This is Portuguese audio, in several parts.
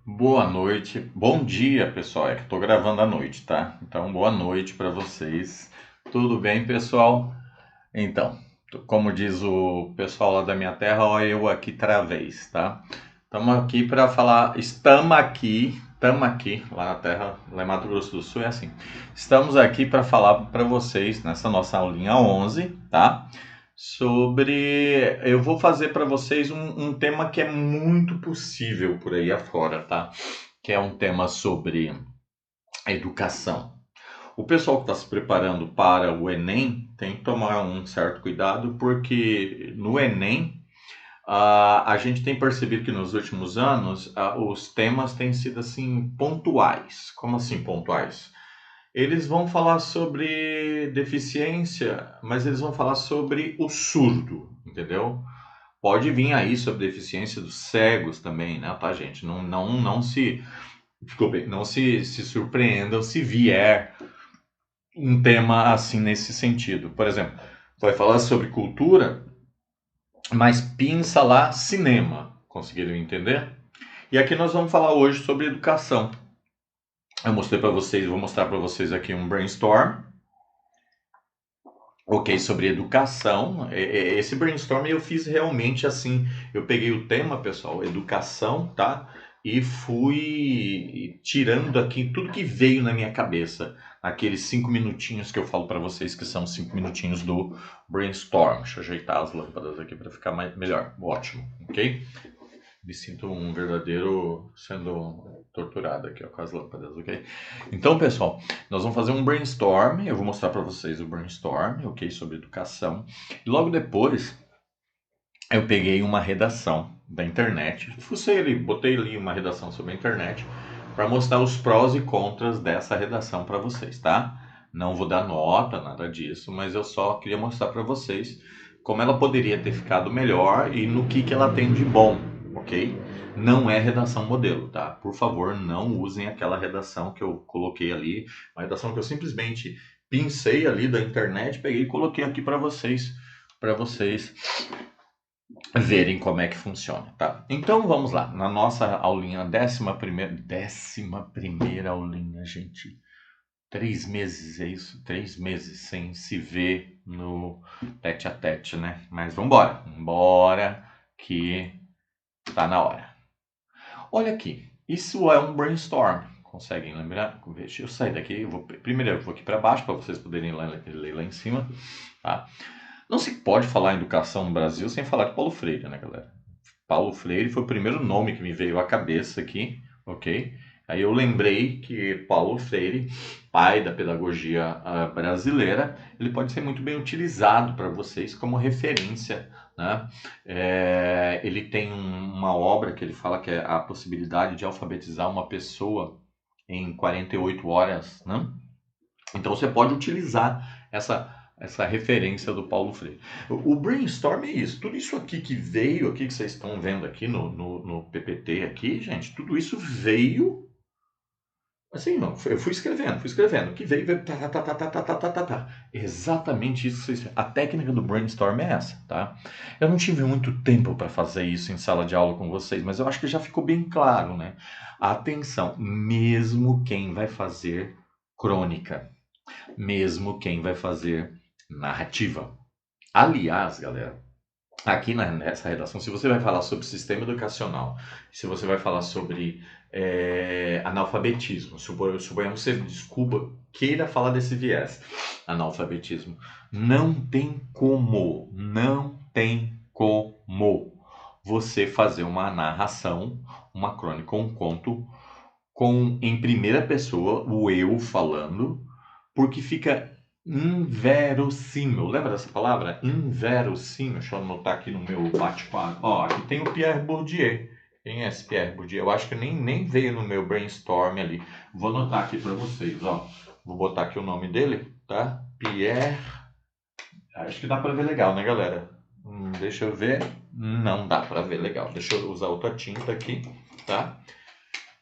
Boa noite, bom dia pessoal. É que estou gravando à noite, tá? Então, boa noite para vocês. Tudo bem, pessoal? Então, como diz o pessoal lá da minha terra, ó, eu aqui travês, tá? Estamos aqui para falar. Estamos aqui, lá na terra, lá em Mato Grosso do Sul é assim. Estamos aqui para falar para vocês nessa nossa aulinha 11, tá? Sobre. Eu vou fazer para vocês um tema que é muito possível por aí afora, tá? Que é um tema sobre a educação. O pessoal que está se preparando para o Enem tem que tomar um certo cuidado, porque no Enem a gente tem percebido que nos últimos anos os temas têm sido assim pontuais. Como assim pontuais? Eles vão falar sobre deficiência, mas eles vão falar sobre o surdo, entendeu? Pode vir aí sobre deficiência dos cegos também, né, tá, gente? Não se, desculpe, não se surpreendam se vier um tema assim nesse sentido. Por exemplo, vai falar sobre cultura, mas pinça lá cinema. Conseguiram entender? E aqui nós vamos falar hoje sobre educação. Eu mostrei para vocês, vou mostrar para vocês aqui um brainstorm, ok, sobre educação. Esse brainstorm eu fiz realmente assim. Eu peguei o tema, pessoal, educação, tá? E fui tirando aqui tudo que veio na minha cabeça. Aqueles 5 minutinhos que eu falo para vocês que são 5 minutinhos do brainstorm. Deixa eu ajeitar as lâmpadas aqui para ficar melhor. Ótimo, ok? Me sinto um verdadeiro sendo torturado aqui ó, com as lâmpadas, ok? Então, pessoal, nós vamos fazer um brainstorm. Eu vou mostrar para vocês o brainstorm, ok? Sobre educação. E logo depois, eu peguei uma redação da internet. Fucei ali, botei ali uma redação sobre a internet para mostrar os prós e contras dessa redação para vocês, tá? Não vou dar nota, nada disso, mas eu só queria mostrar para vocês como ela poderia ter ficado melhor e no que ela tem de bom, ok? Não é redação modelo, tá? Por favor, não usem aquela redação que eu coloquei ali, uma redação que eu simplesmente pincei ali da internet, peguei e coloquei aqui para vocês verem como é que funciona, tá? Então vamos lá, na nossa aulinha, décima primeira aulinha, gente. 3 meses, é isso? 3 meses sem se ver no tete a tete, né? Mas vambora, vambora que tá na hora. Olha aqui, isso é um brainstorm. Conseguem lembrar? Deixa eu sair daqui. Primeiro eu vou aqui para baixo para vocês poderem ler lá em cima. Tá? Não se pode falar em educação no Brasil sem falar de Paulo Freire, né, galera? Paulo Freire foi o primeiro nome que me veio à cabeça aqui, ok? Aí eu lembrei que Paulo Freire, pai da pedagogia brasileira, ele pode ser muito bem utilizado para vocês como referência, né? Ele tem uma obra que ele fala que é a possibilidade de alfabetizar uma pessoa em 48 horas, né? Então você pode utilizar essa referência do Paulo Freire. O brainstorm é isso. Tudo isso aqui que veio, aqui que vocês estão vendo aqui no PPT aqui, gente, tudo isso veio assim, não, eu fui escrevendo. O que veio, tá, tá, tá, tá, tá, tá, tá, tá, tá. Exatamente isso. A técnica do brainstorm é essa, tá? Eu não tive muito tempo para fazer isso em sala de aula com vocês, mas eu acho que já ficou bem claro, né? Atenção, mesmo quem vai fazer crônica, mesmo quem vai fazer narrativa. Aliás, galera, aqui nessa redação, se você vai falar sobre sistema educacional, se você vai falar sobre analfabetismo, suponhamos que você, desculpa, queira falar desse viés, analfabetismo, não tem como você fazer uma narração, uma crônica, um conto com em primeira pessoa, o eu falando, porque fica inverossímil. Lembra dessa palavra? Inverossímil. Deixa eu anotar aqui no meu bate-papo. Ó, aqui tem o Pierre Bourdieu. Quem é esse Pierre Bourdieu? Eu acho que nem veio no meu brainstorm ali. Vou anotar aqui para vocês, ó. Vou botar aqui o nome dele, tá? Pierre. Acho que dá para ver legal, né, galera? Deixa eu ver. Não dá para ver legal. Deixa eu usar outra tinta aqui, tá?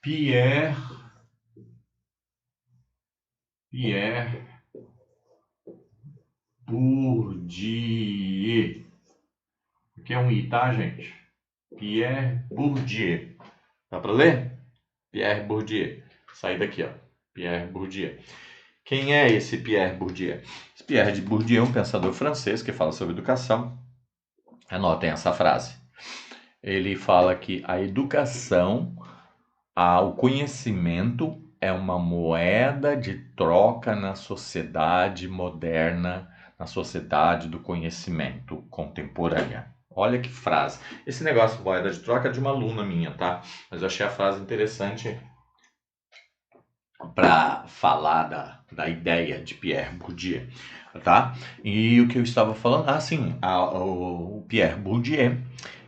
Pierre Bourdieu. Aqui é um I, tá, gente? Pierre Bourdieu. Dá para ler? Pierre Bourdieu. Saí daqui, ó. Pierre Bourdieu. Quem é esse Pierre Bourdieu? Esse Pierre Bourdieu é um pensador francês que fala sobre educação. Anotem essa frase. Ele fala que a educação, o conhecimento é uma moeda de troca na sociedade moderna, na sociedade do conhecimento contemporânea. Olha que frase. Esse negócio de moeda de troca é de uma aluna minha, tá? Mas eu achei a frase interessante para falar da ideia de Pierre Bourdieu, tá? E o que eu estava falando, o Pierre Bourdieu,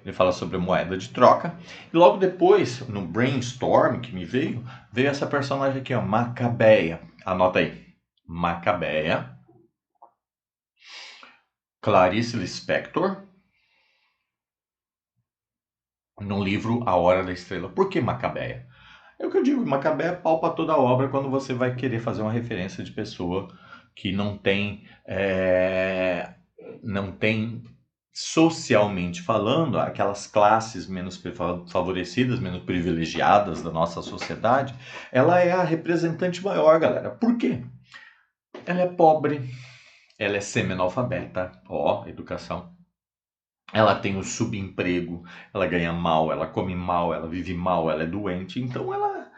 ele fala sobre a moeda de troca, e logo depois, no brainstorm que me veio essa personagem aqui, ó, Macabeia. Anota aí, Macabeia, Clarice Lispector, no livro A Hora da Estrela. Por que Macabeia? É o que eu digo, Macabeia palpa toda a obra quando você vai querer fazer uma referência de pessoa que não tem socialmente falando, aquelas classes menos favorecidas, menos privilegiadas da nossa sociedade, ela é a representante maior, galera. Por quê? Ela é pobre, ela é semi-analfabeta, educação. Ela tem o subemprego, ela ganha mal, ela come mal, ela vive mal, ela é doente, então ela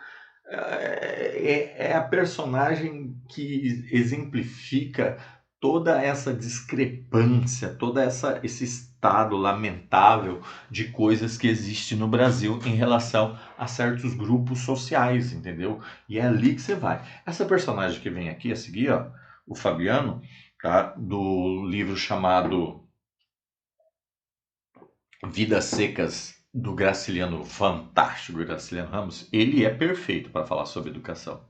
é a personagem que exemplifica toda essa discrepância, esse estado lamentável de coisas que existe no Brasil em relação a certos grupos sociais, entendeu? E é ali que você vai. Essa personagem que vem aqui a seguir, ó, o Fabiano, tá? Do livro chamado Vidas Secas, do Graciliano, fantástico Graciliano Ramos, ele é perfeito para falar sobre educação.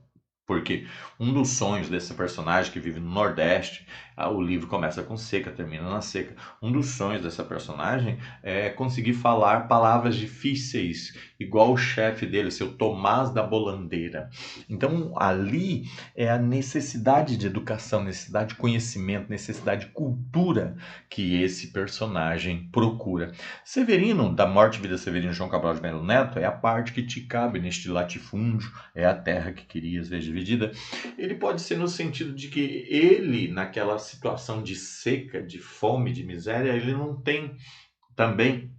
Porque um dos sonhos desse personagem que vive no Nordeste, o livro começa com seca, termina na seca. Um dos sonhos dessa personagem é conseguir falar palavras difíceis, igual o chefe dele, seu Tomás da Bolandeira. Então, ali é a necessidade de educação, necessidade de conhecimento, necessidade de cultura que esse personagem procura. Severino, da Morte e Vida Severino João Cabral de Melo Neto, é a parte que te cabe neste latifúndio, é a terra que querias ver dividida. Ele pode ser no sentido de que ele, naquela situação de seca, de fome, de miséria, ele não tem também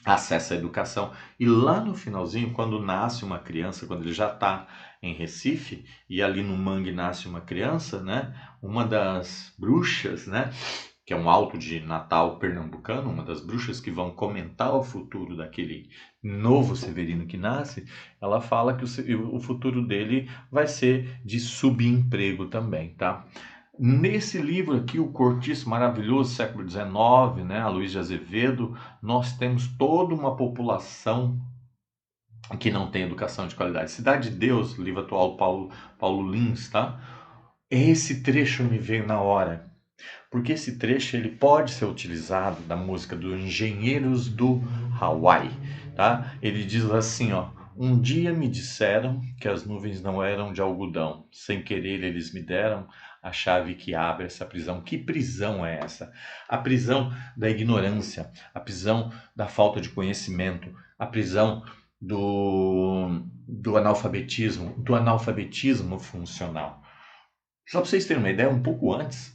acesso à educação. E lá no finalzinho, quando nasce uma criança, quando ele já está em Recife, e ali no mangue nasce uma criança, né? Uma das bruxas, né? Que é um alto de Natal pernambucano, uma das bruxas que vão comentar o futuro daquele novo Severino que nasce, ela fala que o futuro dele vai ser de subemprego também, tá? Nesse livro aqui, O Cortiço Maravilhoso, século XIX, né, a Luiz de Azevedo, nós temos toda uma população que não tem educação de qualidade. Cidade de Deus, livro atual do Paulo Lins, tá? Esse trecho me veio na hora, porque esse trecho ele pode ser utilizado da música dos Engenheiros do Hawaii, tá? Ele diz assim, ó: um dia me disseram que as nuvens não eram de algodão, sem querer eles me deram a chave que abre essa prisão. Que prisão é essa? A prisão da ignorância, a prisão da falta de conhecimento, a prisão do analfabetismo funcional. Só para vocês terem uma ideia, um pouco antes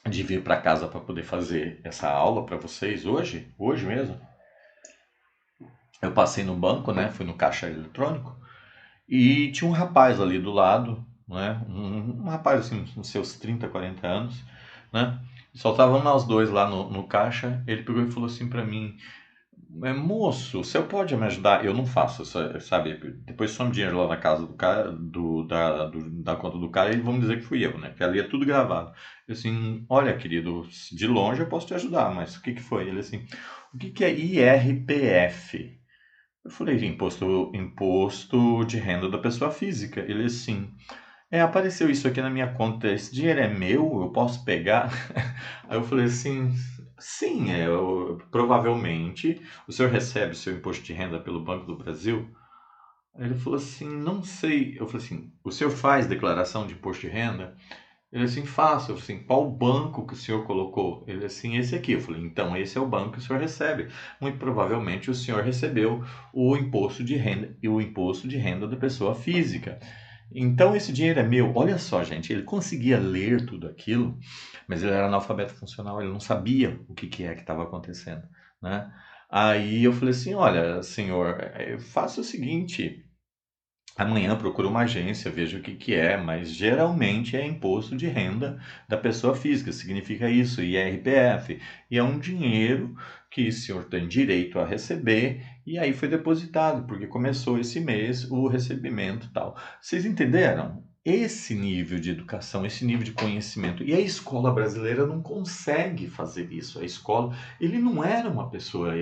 de vir para casa para poder fazer essa aula para vocês hoje mesmo, eu passei no banco, né? Fui no caixa eletrônico e tinha um rapaz ali do lado, né? Um rapaz assim, uns seus 30, 40 anos, né? Só estavam nós dois lá no caixa. Ele pegou e falou assim para mim: moço, você pode me ajudar? Eu não faço, sabe? Depois some dinheiro lá na casa do cara, da conta do cara, e vão dizer que fui eu, né? Porque ali é tudo gravado. Eu assim, olha, querido, de longe eu posso te ajudar, mas o que que foi? Ele assim, o que que é IRPF? Eu falei, imposto de renda da pessoa física. Ele assim, apareceu isso aqui na minha conta, esse dinheiro é meu, eu posso pegar? Aí eu falei assim, sim, provavelmente o senhor recebe o seu imposto de renda pelo Banco do Brasil? Aí ele falou assim, não sei. Eu falei assim, o senhor faz declaração de imposto de renda? Ele assim, fácil, assim, qual banco que o senhor colocou? Ele assim, esse aqui. Eu falei, então esse é o banco que o senhor recebe. Muito provavelmente o senhor recebeu o imposto de renda e o imposto de renda da pessoa física. Então esse dinheiro é meu. Olha só, gente, ele conseguia ler tudo aquilo, mas ele era analfabeto funcional, ele não sabia o que é que estava acontecendo, né? Aí eu falei assim, olha, senhor, faça o seguinte, amanhã procura uma agência, veja o que é, mas geralmente é imposto de renda da pessoa física, significa isso, IRPF. E é um dinheiro que o senhor tem direito a receber, e aí foi depositado, porque começou esse mês o recebimento e tal. Vocês entenderam? Esse nível de educação, esse nível de conhecimento. E a escola brasileira não consegue fazer isso. A escola, ele não era uma pessoa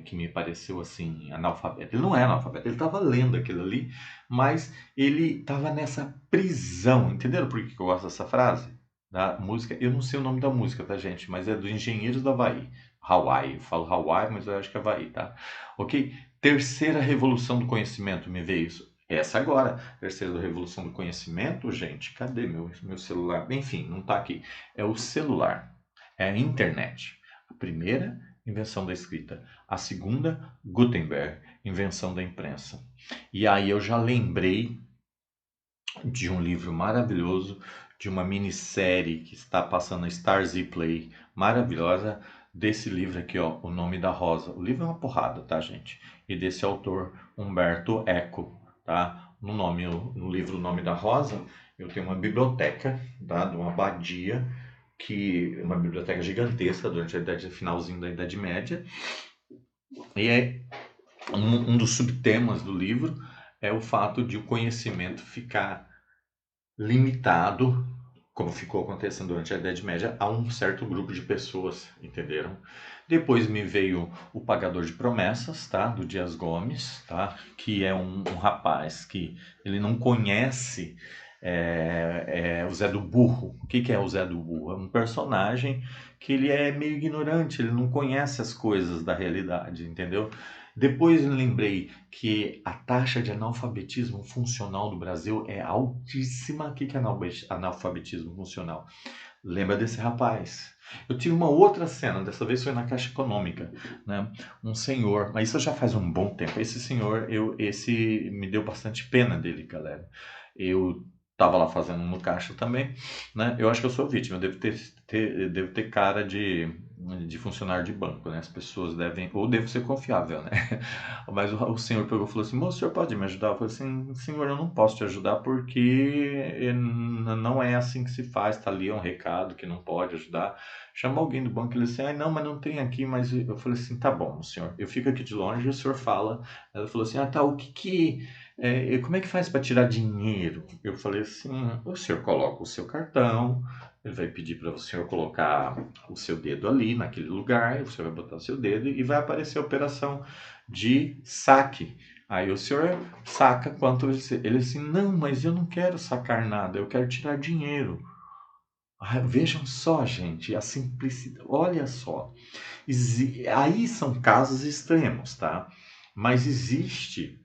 que me pareceu assim, analfabeto. Ele não era analfabeto, ele estava lendo aquilo ali, mas ele estava nessa prisão. Entenderam por que eu gosto dessa frase? Da música, eu não sei o nome da música, tá, gente? Mas é do Engenheiros do Havaí. Hawaii, eu falo Hawaii, mas eu acho que é Havaí, tá? Ok? Terceira revolução do conhecimento, me vê isso. Essa agora, terceira revolução do conhecimento, gente, cadê meu celular? Enfim, não tá aqui. É o celular, é a internet. A primeira, invenção da escrita. A segunda, Gutenberg, invenção da imprensa. E aí eu já lembrei de um livro maravilhoso, de uma minissérie que está passando na Stars Play, maravilhosa, desse livro aqui, ó, O Nome da Rosa. O livro é uma porrada, tá, gente? E desse autor, Humberto Eco, tá? No livro O Nome da Rosa, eu tenho uma biblioteca, tá? De uma abadia, uma biblioteca gigantesca durante a finalzinho da Idade Média. E é um dos subtemas do livro é o fato de o conhecimento ficar limitado, como ficou acontecendo durante a Idade Média, a um certo grupo de pessoas, entenderam? Depois me veio o Pagador de Promessas, tá? Do Dias Gomes, tá? Que é um rapaz que ele não conhece o Zé do Burro. O que é o Zé do Burro? É um personagem que ele é meio ignorante, ele não conhece as coisas da realidade, entendeu? Depois eu lembrei que a taxa de analfabetismo funcional do Brasil é altíssima. O que é analfabetismo funcional? Lembra desse rapaz? Eu tive uma outra cena, dessa vez foi na Caixa Econômica, né? Um senhor, mas isso já faz um bom tempo. Esse senhor, esse me deu bastante pena dele, galera. Eu estava lá fazendo no caixa também, né? Eu acho que eu sou vítima, eu devo ter cara de funcionário de banco, né? As pessoas devem, ou devo ser confiável, né? Mas o senhor pegou e falou assim: moço, o senhor pode me ajudar? Eu falei assim: senhor, eu não posso te ajudar porque não é assim que se faz, tá ali, é um recado que não pode ajudar. Chamou alguém do banco e ele disse: ai, não, mas não tem aqui. Mas eu falei assim: tá bom, senhor, eu fico aqui de longe e o senhor fala. Ela falou assim: ah, tá, como é que faz para tirar dinheiro? Eu falei assim: o senhor coloca o seu cartão, ele vai pedir para o senhor colocar o seu dedo ali naquele lugar, o senhor vai botar o seu dedo e vai aparecer a operação de saque. Aí o senhor saca quanto ele assim, não, mas eu não quero sacar nada, eu quero tirar dinheiro. Ah, vejam só, gente, a simplicidade. Olha só. Aí são casos extremos, tá? Mas existe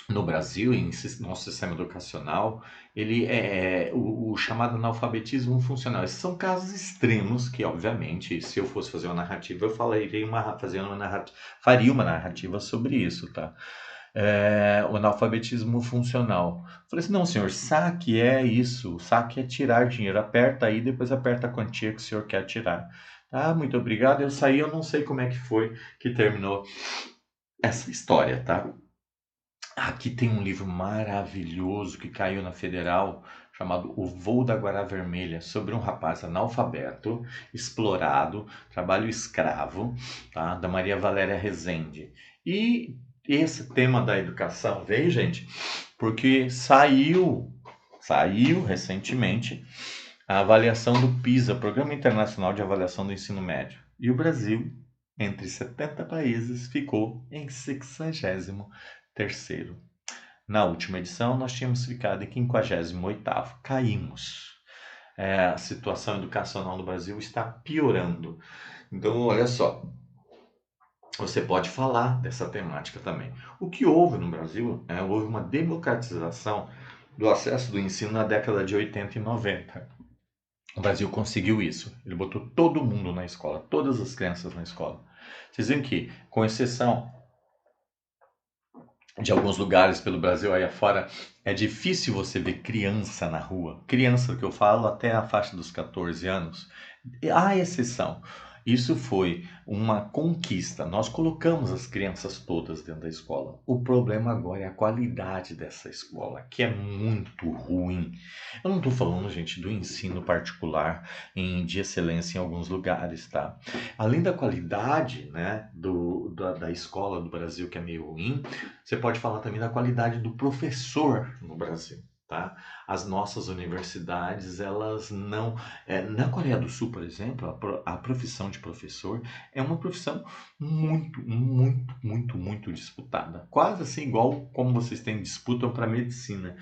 no Brasil, em nosso sistema educacional, ele é o chamado analfabetismo funcional. Esses são casos extremos que, obviamente, se eu fosse fazer uma narrativa, eu faria uma narrativa sobre isso, tá? O analfabetismo funcional. Falei assim, não, senhor, saque é isso, saque é tirar dinheiro. Aperta aí, depois aperta a quantia que o senhor quer tirar. Ah, muito obrigado. Eu saí, eu não sei como é que foi que terminou essa história, tá? Aqui tem um livro maravilhoso que caiu na Federal, chamado O Voo da Guará Vermelha, sobre um rapaz analfabeto, explorado, trabalho escravo, tá? Da Maria Valéria Rezende. E esse tema da educação veio, gente, porque saiu recentemente a avaliação do PISA, Programa Internacional de Avaliação do Ensino Médio. E o Brasil, entre 70 países, ficou em 63º. Na última edição, nós tínhamos ficado em 58º. Caímos. A situação educacional no Brasil está piorando. Então, olha só, você pode falar dessa temática também. O que houve no Brasil, houve uma democratização do acesso do ensino na década de 80 e 90. O Brasil conseguiu isso. Ele botou todo mundo na escola, todas as crianças na escola. Vocês veem que, com exceção de alguns lugares pelo Brasil aí afora, é difícil você ver criança na rua. Criança que eu falo até a faixa dos 14 anos. Há exceção. Isso foi uma conquista. Nós colocamos as crianças todas dentro da escola. O problema agora é a qualidade dessa escola, que é muito ruim. Eu não estou falando, gente, do ensino particular de excelência em alguns lugares, tá? Além da qualidade, né, da escola do Brasil, que é meio ruim, você pode falar também da qualidade do professor no Brasil, tá? As nossas universidades, elas não... na Coreia do Sul, por exemplo, a profissão de professor é uma profissão muito, muito, muito, muito disputada. Quase assim, igual como vocês têm disputam para medicina.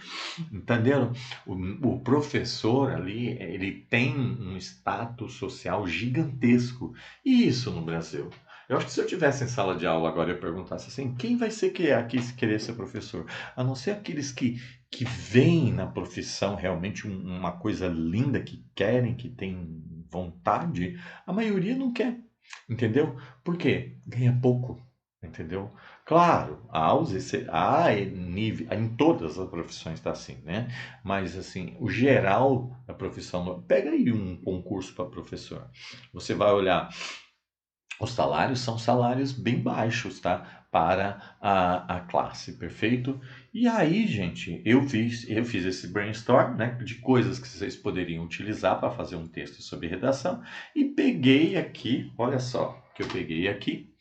Entenderam? O professor ali, ele tem um status social gigantesco. E isso no Brasil? Eu acho que se eu tivesse em sala de aula agora e eu perguntasse assim, quem vai ser que aqui se querer ser professor? A não ser aqueles que veem na profissão realmente uma coisa linda, que querem, que têm vontade, a maioria não quer, entendeu? Por quê? Ganha pouco, entendeu? Claro, há nível, em todas as profissões está assim, né? Mas assim, o geral da profissão, pega aí um concurso para professor. Você vai olhar, os salários são salários bem baixos, tá? Para a classe, perfeito? E aí, gente, eu fiz esse brainstorm, né, de coisas que vocês poderiam utilizar para fazer um texto sobre redação e peguei aqui, olha só, que eu peguei aqui,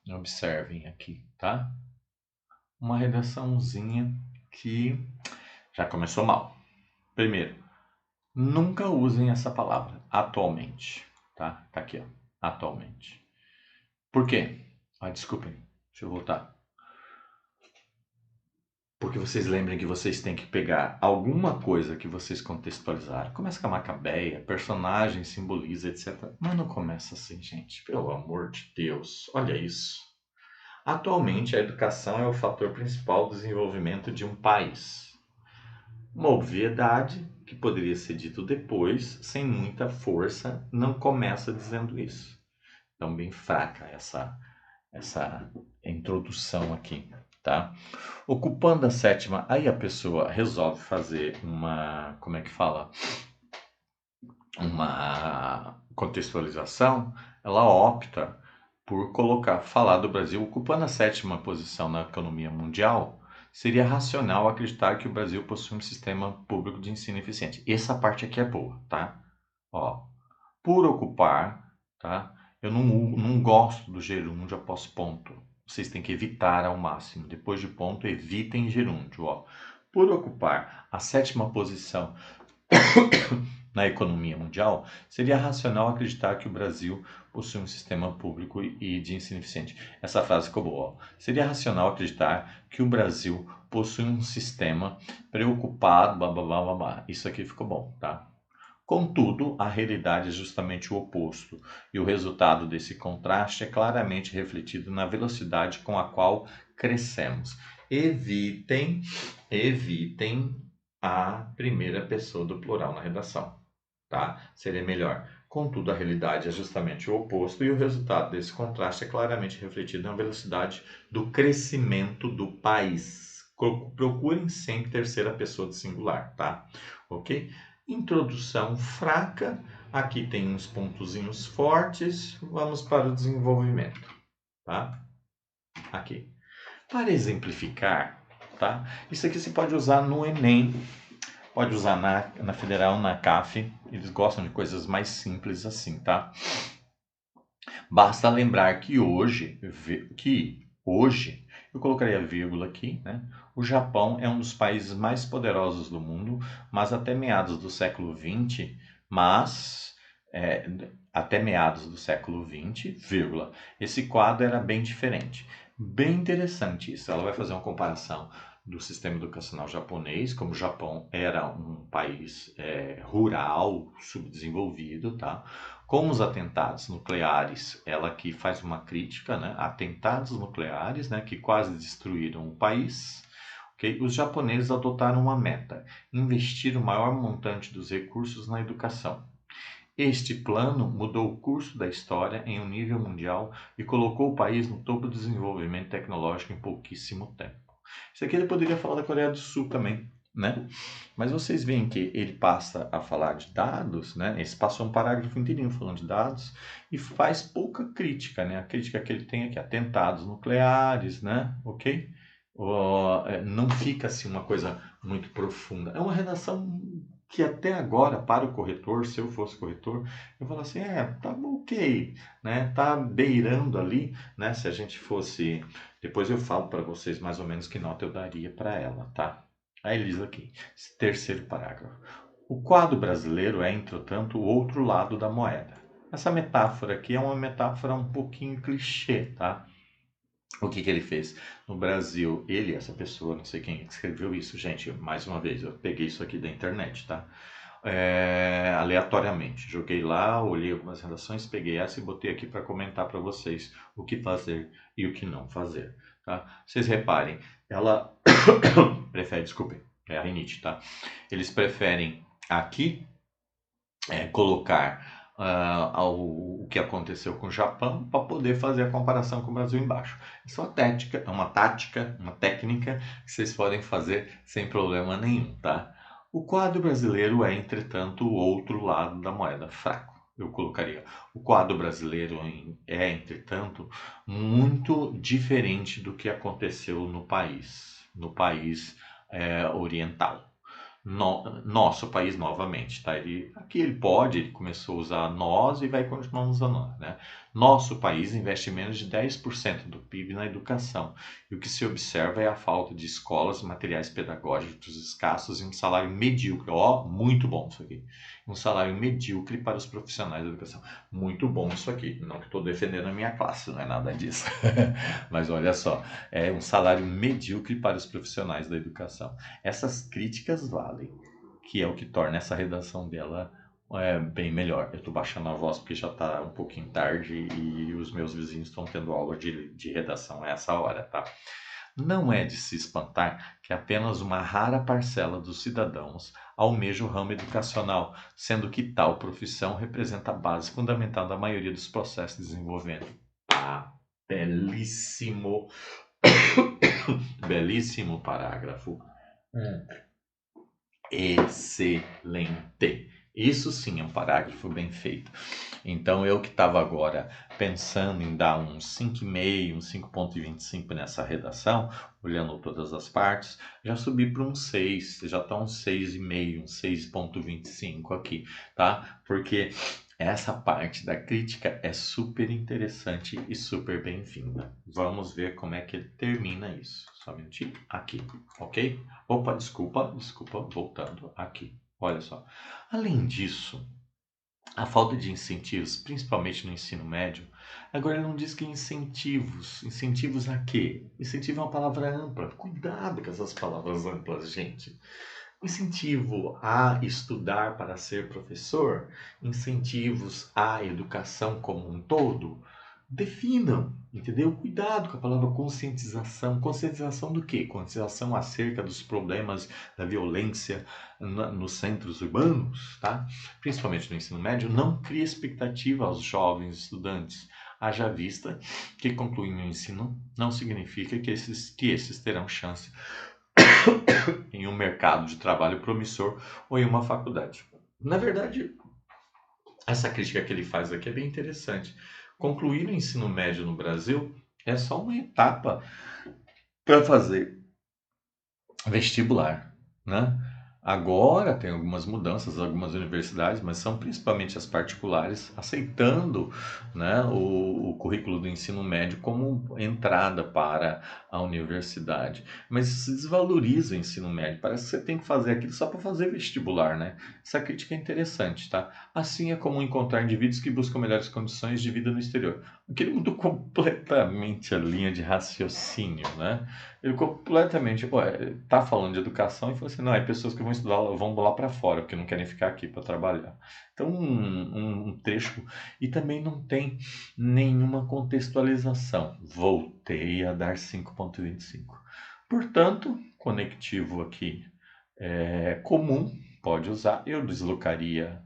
observem aqui, tá? Uma redaçãozinha que já começou mal. Primeiro, nunca usem essa palavra, atualmente, tá? Tá aqui, ó, atualmente. Por quê? Desculpem, deixa eu voltar. Porque vocês lembrem que vocês têm que pegar alguma coisa que vocês contextualizaram. Começa com a Macabeia, personagem, simboliza, etc. Mas não começa assim, gente. Pelo amor de Deus. Olha isso. Atualmente, a educação é o fator principal do desenvolvimento de um país. Uma obviedade que poderia ser dito depois, sem muita força, não começa dizendo isso. Então, bem fraca essa introdução aqui, tá? Ocupando a sétima, aí a pessoa resolve fazer uma, como é que fala? Uma contextualização, ela opta por falar do Brasil ocupando a sétima posição na economia mundial. Seria racional acreditar que o Brasil possui um sistema público de ensino eficiente. Essa parte aqui é boa, tá? Ó, por ocupar, tá? Eu não gosto do gerúndio após ponto. Vocês têm que evitar ao máximo. Depois de ponto, evitem gerúndio. Ó. Por ocupar a sétima posição na economia mundial, seria racional acreditar que o Brasil possui um sistema público e de ensino eficiente. Essa frase ficou boa. Ó. Seria racional acreditar que o Brasil possui um sistema preocupado, blá, blá, blá, blá, blá. Isso aqui ficou bom, tá? Contudo, a realidade é justamente o oposto, e o resultado desse contraste é claramente refletido na velocidade com a qual crescemos. Evitem a primeira pessoa do plural na redação, tá? Seria melhor. Contudo, a realidade é justamente o oposto, e o resultado desse contraste é claramente refletido na velocidade do crescimento do país. Procurem sempre terceira pessoa do singular, tá? Ok? Introdução fraca. Aqui tem uns pontozinhos fortes. Vamos para o desenvolvimento, tá? Aqui. Para exemplificar, tá? Isso aqui você pode usar no Enem, pode usar na Federal, na CAF. Eles gostam de coisas mais simples assim, tá? Basta lembrar que hoje, eu colocaria vírgula aqui, né? O Japão é um dos países mais poderosos do mundo, mas até meados do século XX, até meados do século XX, vírgula, esse quadro era bem diferente. Bem interessante isso. Ela vai fazer uma comparação do sistema educacional japonês, como o Japão era um país rural, subdesenvolvido, tá? Com os atentados nucleares, ela aqui faz uma crítica, né? Atentados nucleares, né? Que quase destruíram o país. Okay? Os japoneses adotaram uma meta: investir o maior montante dos recursos na educação. Este plano mudou o curso da história em um nível mundial e colocou o país no topo do desenvolvimento tecnológico em pouquíssimo tempo. Isso aqui ele poderia falar da Coreia do Sul também, né? Mas vocês veem que ele passa a falar de dados, né? Esse passou um parágrafo inteirinho falando de dados e faz pouca crítica, né? A crítica que ele tem é que atentados nucleares, né? Ok? Não fica assim uma coisa muito profunda. É uma redação que até agora, para o corretor, se eu fosse corretor, eu falo assim, tá ok, né? Tá beirando ali, né? Se a gente fosse... Depois eu falo para vocês mais ou menos que nota eu daria para ela, tá? Aí ele diz aqui, terceiro parágrafo. O quadro brasileiro é, entretanto, o outro lado da moeda. Essa metáfora aqui é uma metáfora um pouquinho clichê, tá? O que ele fez? No Brasil, essa pessoa, não sei quem escreveu isso, gente, mais uma vez, eu peguei isso aqui da internet, tá? Aleatoriamente, joguei lá, olhei algumas redações, peguei essa e botei aqui para comentar para vocês o que fazer e o que não fazer, tá? Vocês reparem, ela prefere, desculpem, é a rinite, tá? Eles preferem aqui colocar o que aconteceu com o Japão para poder fazer a comparação com o Brasil embaixo. Isso é uma tática, uma técnica que vocês podem fazer sem problema nenhum, tá? O quadro brasileiro é, entretanto, o outro lado da moeda, fraco. Eu colocaria. O quadro brasileiro é, entretanto, muito diferente do que aconteceu no país oriental. Nosso país novamente, tá? Aqui ele começou a usar nós e vai continuar usando, né? Nosso país investe menos de 10% do PIB na educação. E o que se observa é a falta de escolas, materiais pedagógicos escassos e um salário medíocre. Muito bom isso aqui. Um salário medíocre para os profissionais da educação. Muito bom isso aqui. Não que estou defendendo a minha classe, não é nada disso. Mas olha só, é um salário medíocre para os profissionais da educação. Essas críticas valem, que é o que torna essa redação dela bem melhor. Eu estou baixando a voz porque já está um pouquinho tarde e os meus vizinhos estão tendo aula de redação a essa hora, tá? Não é de se espantar que apenas uma rara parcela dos cidadãos almeja o ramo educacional, sendo que tal profissão representa a base fundamental da maioria dos processos de desenvolvimento. Belíssimo, belíssimo parágrafo. Excelente. Isso sim é um parágrafo bem feito. Então eu que estava agora pensando em dar um 5,5, um 5,25 nessa redação, olhando todas as partes, já subi para um 6, já está um 6,5, um 6,25 aqui, tá? Porque essa parte da crítica é super interessante e super bem-vinda. Vamos ver como é que ele termina isso. Só um minutinho. Aqui, ok? Opa, desculpa, voltando aqui. Olha só. Além disso, a falta de incentivos, principalmente no ensino médio, agora ele não diz que incentivos. Incentivos a quê? Incentivo é uma palavra ampla. Cuidado com essas palavras amplas, gente. Incentivo a estudar para ser professor, incentivos à educação como um todo, definam, entendeu? Cuidado com a palavra conscientização. Conscientização do quê? Conscientização acerca dos problemas da violência nos centros urbanos, tá? Principalmente no ensino médio, não cria expectativa aos jovens estudantes. Haja vista que concluir o ensino não significa que esses terão chance em um mercado de trabalho promissor ou em uma faculdade. Na verdade, essa crítica que ele faz aqui é bem interessante. Concluir o ensino médio no Brasil é só uma etapa para fazer vestibular, né? Agora tem algumas mudanças, algumas universidades, mas são principalmente as particulares aceitando, né, o currículo do ensino médio como entrada para a universidade. Mas isso desvaloriza o ensino médio. Parece que você tem que fazer aquilo só para fazer vestibular, né? Essa crítica é interessante, tá? Assim é como encontrar indivíduos que buscam melhores condições de vida no exterior. Aquele mudou completamente a linha de raciocínio, né? Ele completamente, tá falando de educação e falou assim, não, é pessoas que vão estudar, vão lá para fora, porque não querem ficar aqui para trabalhar. Então, um trecho, e também não tem nenhuma contextualização. Voltei a dar 5,25. Portanto, conectivo aqui comum, pode usar, eu deslocaria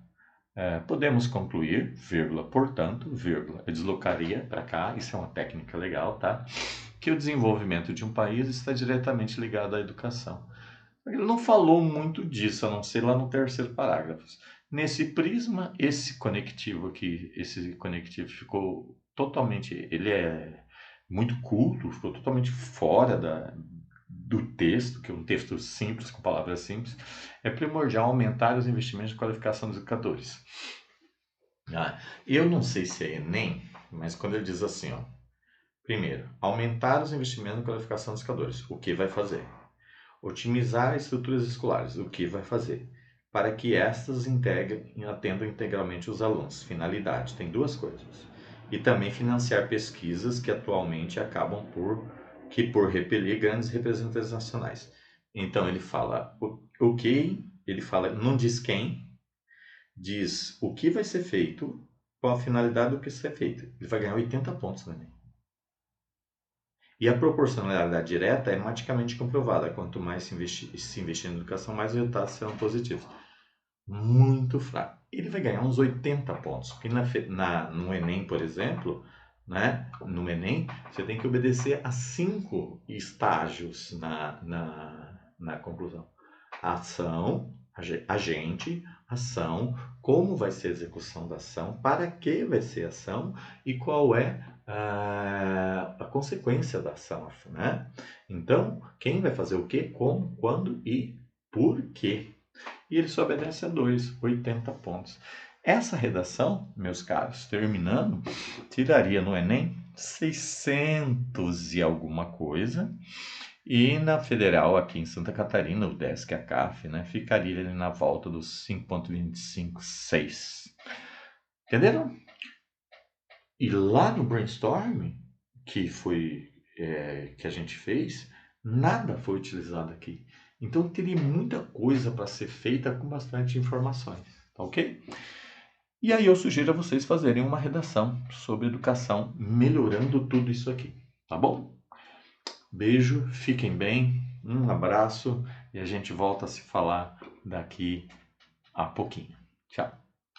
Podemos concluir, vírgula, portanto, vírgula, eu deslocaria para cá, isso é uma técnica legal, tá? Que o desenvolvimento de um país está diretamente ligado à educação. Ele não falou muito disso, a não ser lá no terceiro parágrafo. Nesse prisma, esse conectivo ficou totalmente, ele é muito culto, ficou totalmente fora do texto, que é um texto simples, com palavras simples. É primordial aumentar os investimentos de qualificação dos educadores. Eu não sei se é Enem, mas quando ele diz assim, ó, primeiro, aumentar os investimentos em qualificação dos educadores, o que vai fazer? Otimizar as estruturas escolares, o que vai fazer? Para que estas atendam integralmente os alunos. Finalidade, tem duas coisas. E também financiar pesquisas que atualmente acabam por repelir grandes representantes nacionais. Então ele fala o que, ele fala, não diz quem, diz o que vai ser feito, qual a finalidade do que ser feito. Ele vai ganhar 80 pontos no Enem. E a proporcionalidade direta é matematicamente comprovada. Quanto mais se investir em educação, mais os resultados serão positivos. Muito fraco. Ele vai ganhar uns 80 pontos. Porque no Enem, por exemplo, né? No Enem, você tem que obedecer a 5 estágios na conclusão. Ação, agente, ação, como vai ser a execução da ação, para que vai ser a ação e qual é a consequência da ação, né? Então, quem vai fazer o que, como, quando e por quê? E ele só obedece a 2, 80 pontos. Essa redação, meus caros, terminando, tiraria no Enem 600 e alguma coisa. E na Federal, aqui em Santa Catarina, o DESC, a CAF, né, ficaria ali na volta dos 5,25, 6. Entenderam? E lá no brainstorm que a gente fez, nada foi utilizado aqui. Então teria muita coisa para ser feita com bastante informações, tá ok? E aí eu sugiro a vocês fazerem uma redação sobre educação, melhorando tudo isso aqui, tá bom? Beijo, fiquem bem, um abraço e a gente volta a se falar daqui a pouquinho. Tchau.